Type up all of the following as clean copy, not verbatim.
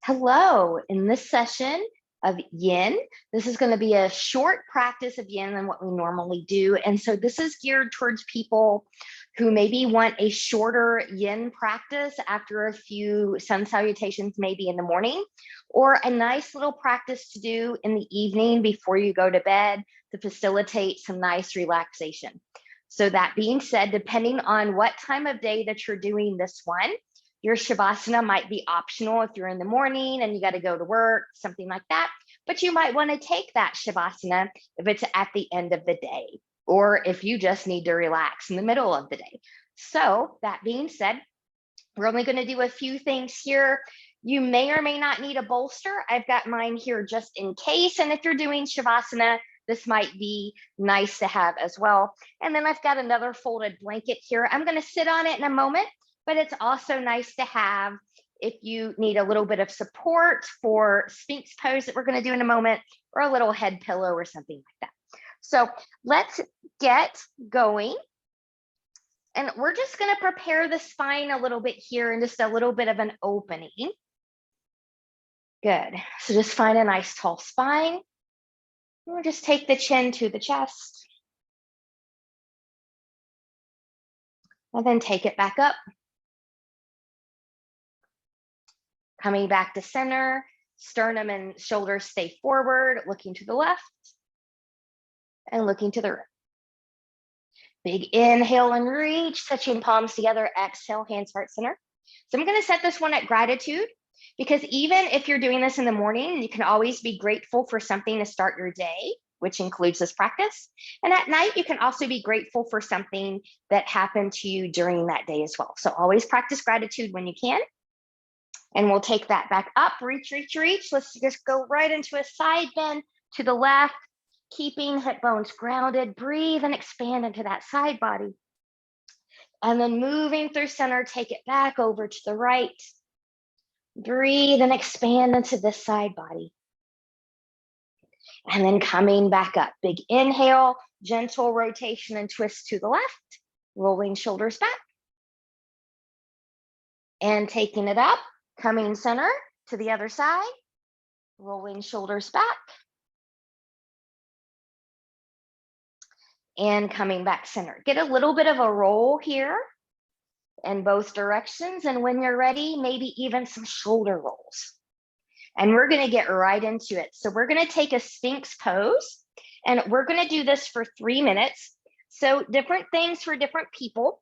Hello, in this session of Yin, this is going to be a short practice of Yin than what we normally do. And so this is geared towards people who maybe want a shorter Yin practice after a few sun salutations, maybe in the morning, or a nice little practice to do in the evening before you go to bed to facilitate some nice relaxation. So that being said, depending on what time of day that you're doing this one, your Shavasana might be optional if you're in the morning and you got to go to work, something like that. But you might want to take that Shavasana if it's at the end of the day, or if you just need to relax in the middle of the day. So that being said, we're only going to do a few things here. You may or may not need a bolster. I've got mine here just in case. And if you're doing Shavasana, this might be nice to have as well. And then I've got another folded blanket here. I'm going to sit on it in a moment, but it's also nice to have if you need a little bit of support for Sphinx pose that we're going to do in a moment, or a little head pillow or something like that. So let's get going. And we're just going to prepare the spine a little bit here and just a little bit of an opening. Good. So just find a nice tall spine. We'll just take the chin to the chest. And then take it back up. Coming back to center, sternum and shoulders stay forward, looking to the left and looking to the right. Big inhale and reach, touching palms together, exhale, hands heart center. So I'm going to set this one at gratitude, because even if you're doing this in the morning, you can always be grateful for something to start your day, which includes this practice. And at night, you can also be grateful for something that happened to you during that day as well. So always practice gratitude when you can. And we'll take that back up, reach, reach, reach. Let's just go right into a side bend to the left, keeping hip bones grounded. Breathe and expand into that side body. And then moving through center, take it back over to the right. Breathe and expand into this side body. And then coming back up, big inhale, gentle rotation and twist to the left, rolling shoulders back. And taking it up, coming center to the other side, rolling shoulders back. And coming back center. Get a little bit of a roll here in both directions. And when you're ready, maybe even some shoulder rolls. And we're going to get right into it. So we're going to take a Sphinx pose, and we're going to do this for 3 minutes. So different things for different people.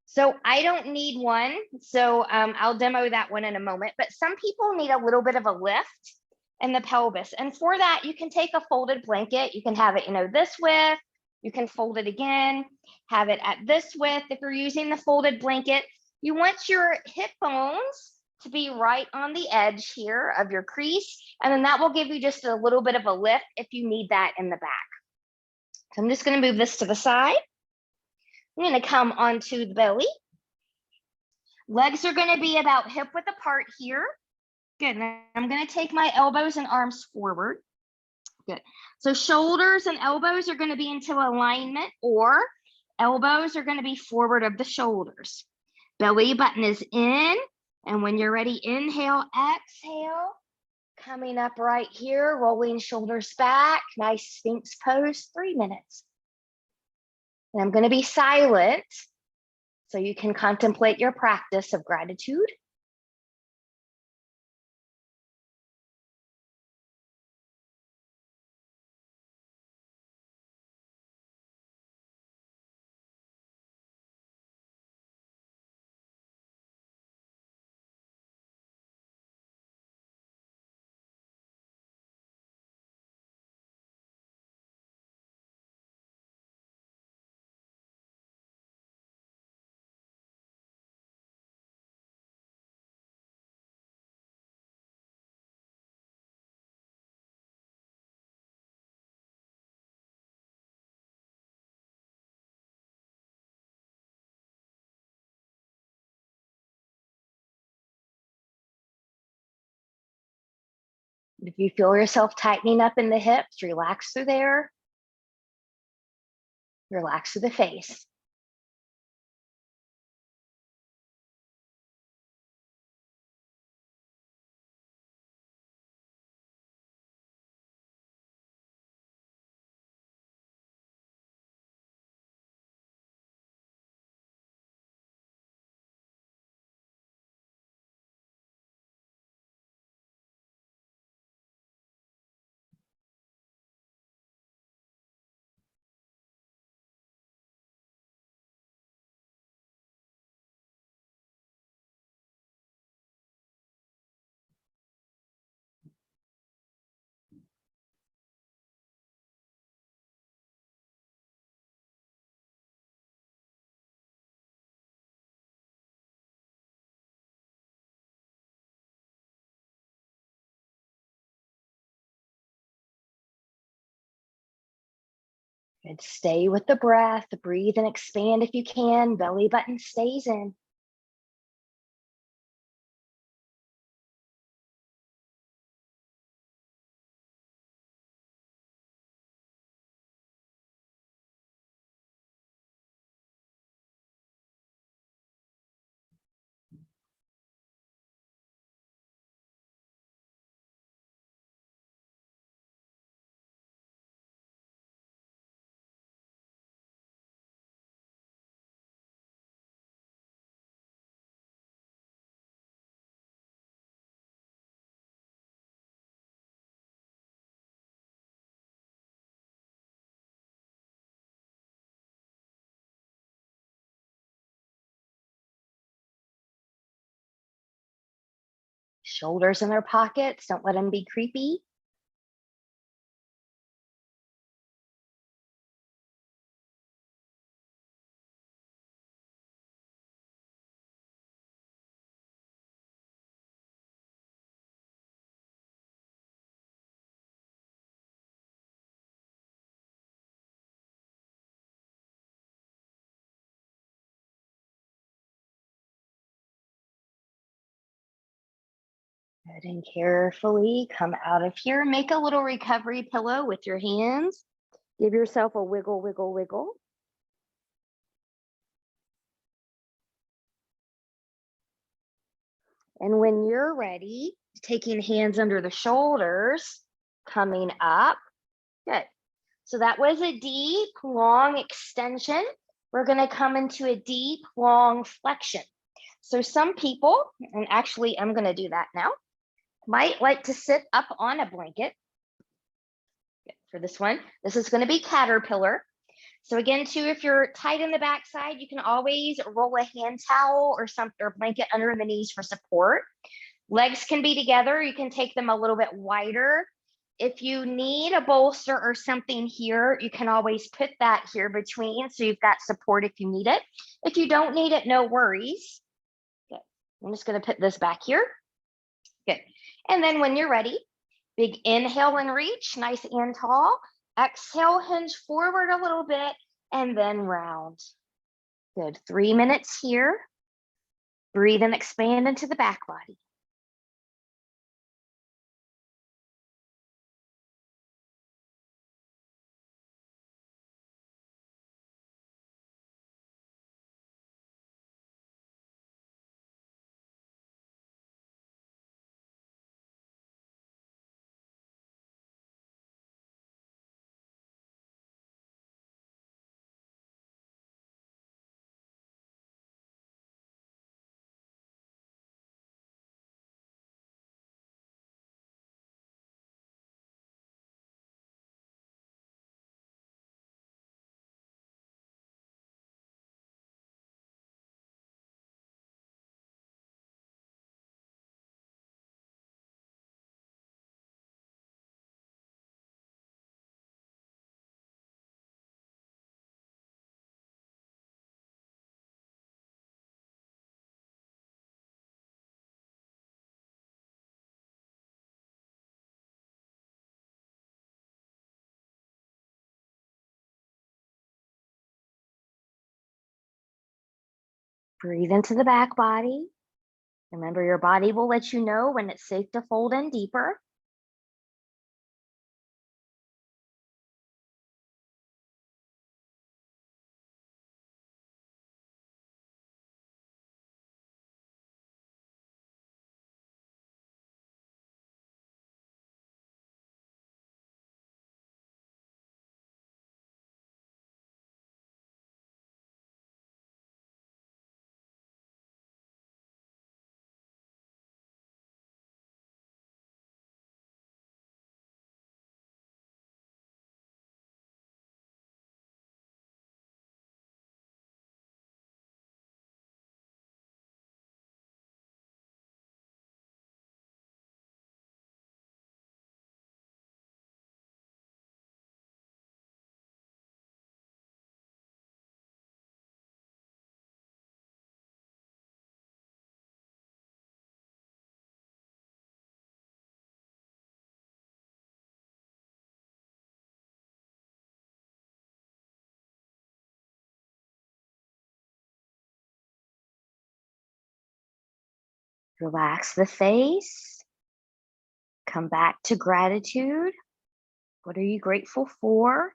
So I don't need one. So I'll demo that one in a moment. But some people need a little bit of a lift in the pelvis. And for that, you can take a folded blanket. You can have it, this width. You can fold it again, have it at this width. If you're using the folded blanket, you want your hip bones to be right on the edge here of your crease. And then that will give you just a little bit of a lift if you need that in the back. So I'm just going to move this to the side. I'm going to come onto the belly. Legs are going to be about hip width apart here. Good. Now I'm going to take my elbows and arms forward. Good. So shoulders and elbows are going to be into alignment, or elbows are going to be forward of the shoulders. Belly button is in. And when you're ready, inhale, exhale. Coming up right here, rolling shoulders back. Nice Sphinx pose, 3 minutes. And I'm going to be silent so you can contemplate your practice of gratitude. If you feel yourself tightening up in the hips, relax through there. Relax through the face. Good. Stay with the breath. Breathe and expand if you can. Belly button stays in. Shoulders in their pockets. Don't let them be creepy. Good. And carefully come out of here. Make a little recovery pillow with your hands. Give yourself a wiggle, wiggle, wiggle. And when you're ready, taking hands under the shoulders, coming up. Good. So that was a deep, long extension. We're going to come into a deep, long flexion. So some people, and actually I'm going to do that now, might like to sit up on a blanket. Good. For this one, this is going to be caterpillar. So again, too, if you're tight in the backside, you can always roll a hand towel or something or blanket under the knees for support. Legs can be together. You can take them a little bit wider. If you need a bolster or something here, you can always put that here between, so you've got support if you need it. If you don't need it, no worries. Good. I'm just going to put this back here. Good. And then when you're ready, big inhale and reach, nice and tall. Exhale, hinge forward a little bit, and then round. Good. 3 minutes here. Breathe and expand into the back body. Breathe into the back body. Remember, your body will let you know when it's safe to fold in deeper. Relax the face. Come back to gratitude. What are you grateful for?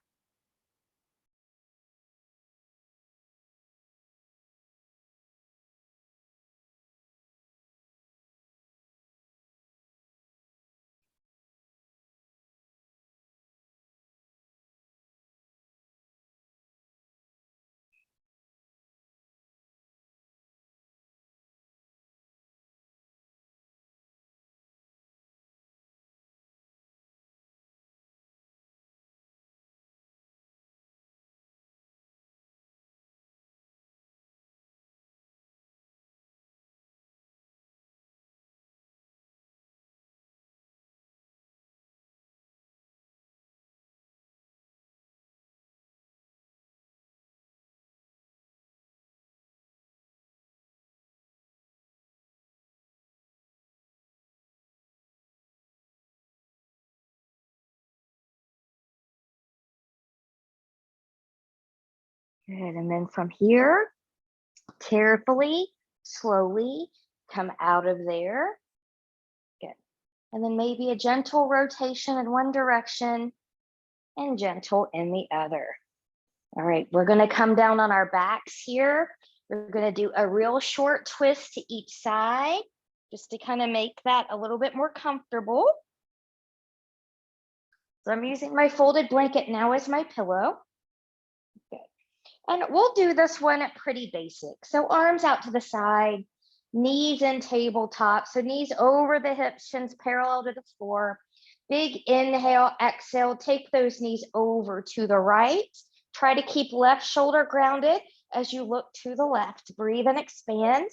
Good. And then from here, carefully, slowly come out of there. Good. And then maybe a gentle rotation in one direction and gentle in the other. All right, we're going to come down on our backs here. We're going to do a real short twist to each side, just to kind of make that a little bit more comfortable. So I'm using my folded blanket now as my pillow. Okay. And we'll do this one pretty basic. So arms out to the side, knees in tabletop. So knees over the hips, shins parallel to the floor. Big inhale, exhale, take those knees over to the right. Try to keep left shoulder grounded as you look to the left. Breathe and expand.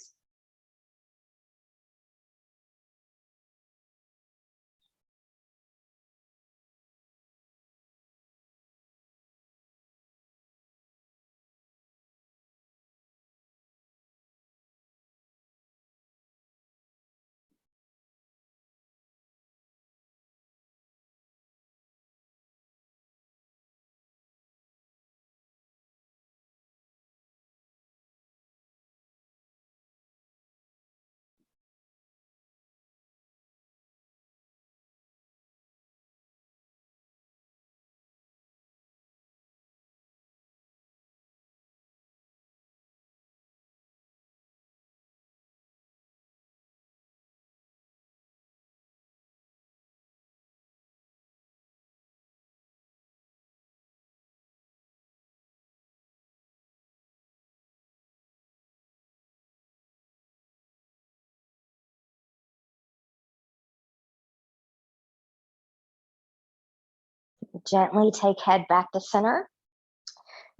Gently take head back to center.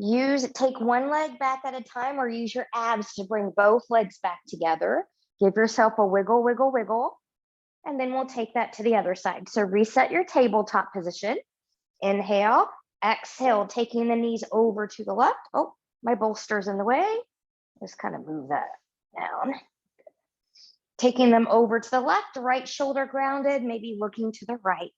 Take one leg back at a time or use your abs to bring both legs back together. Give yourself a wiggle, wiggle, wiggle. And then we'll take that to the other side. So reset your tabletop position. Inhale, exhale, taking the knees over to the left. Oh, my bolster's in the way. Just kind of move that down. Taking them over to the left, right shoulder grounded, maybe looking to the right.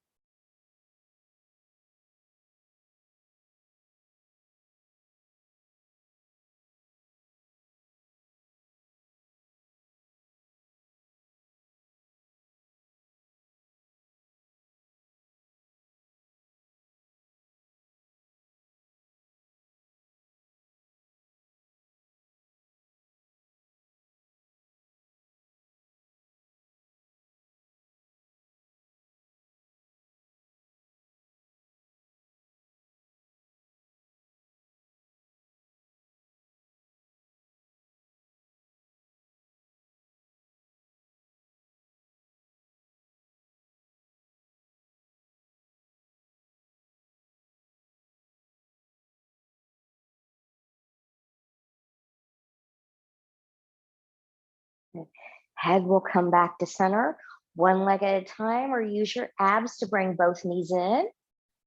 Head will come back to center, one leg at a time, or use your abs to bring both knees in.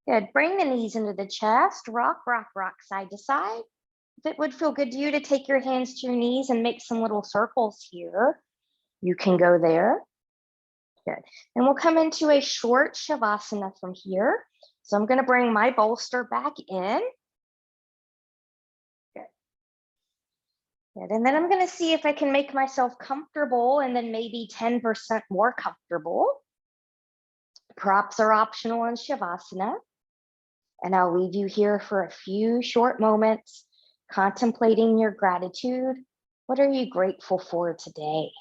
Good. Bring the knees into the chest. Rock, rock, rock, side to side. If it would feel good to you to take your hands to your knees and make some little circles here, you can go there. Good. And we'll come into a short shavasana from here. So I'm going to bring my bolster back in. Good. Good. And then I'm going to see if I can make myself comfortable and then maybe 10% more comfortable. Props are optional in Shavasana. And I'll leave you here for a few short moments, contemplating your gratitude. What are you grateful for today?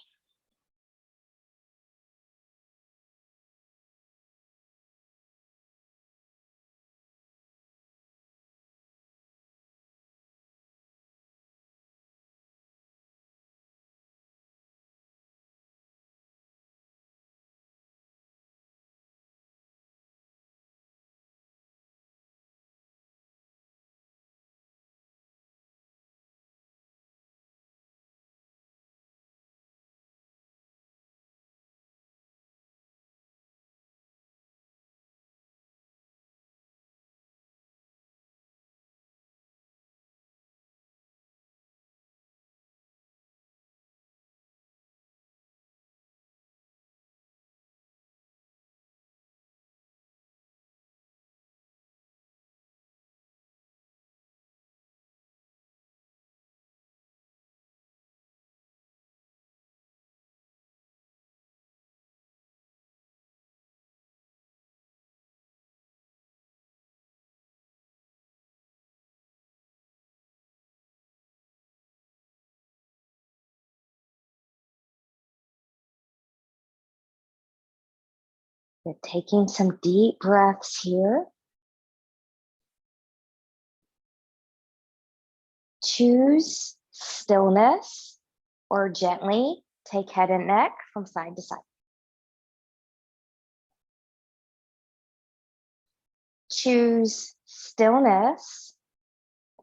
You're taking some deep breaths here. Choose stillness or gently take head and neck from side to side. Choose stillness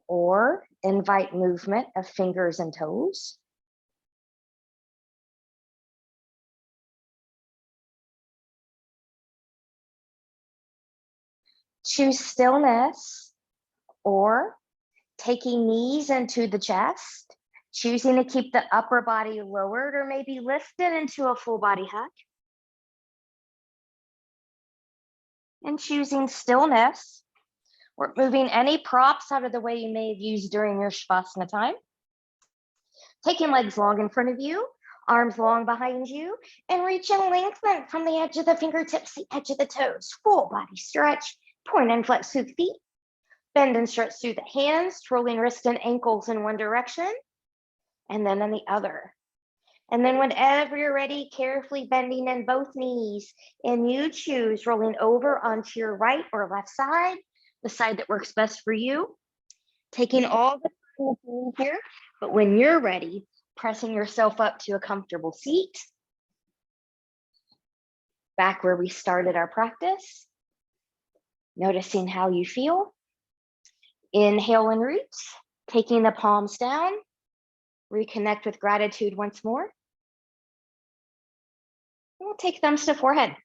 or invite movement of fingers and toes. Choose stillness or taking knees into the chest, choosing to keep the upper body lowered or maybe lifted into a full body hug. And choosing stillness or moving any props out of the way you may have used during your Shavasana time. Taking legs long in front of you, arms long behind you, and reach and lengthen from the edge of the fingertips, the edge of the toes. Full body stretch, point and flex through the feet. Bend and stretch through the hands, rolling wrists and ankles in one direction, and then in the other. And then whenever you're ready, carefully bending in both knees, and you choose rolling over onto your right or left side, the side that works best for you. Taking all the time here, but when you're ready, pressing yourself up to a comfortable seat. Back where we started our practice. Noticing how you feel. Inhale and reach, taking the palms down. Reconnect with gratitude once more. We'll take thumbs to forehead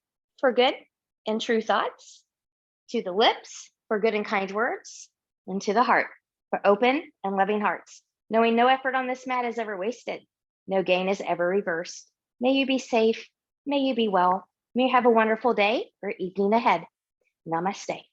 for good and true thoughts, to the lips for good and kind words, and to the heart for open and loving hearts. Knowing no effort on this mat is ever wasted. No gain is ever reversed. May you be safe. May you be well. May you have a wonderful day or evening ahead. Namaste.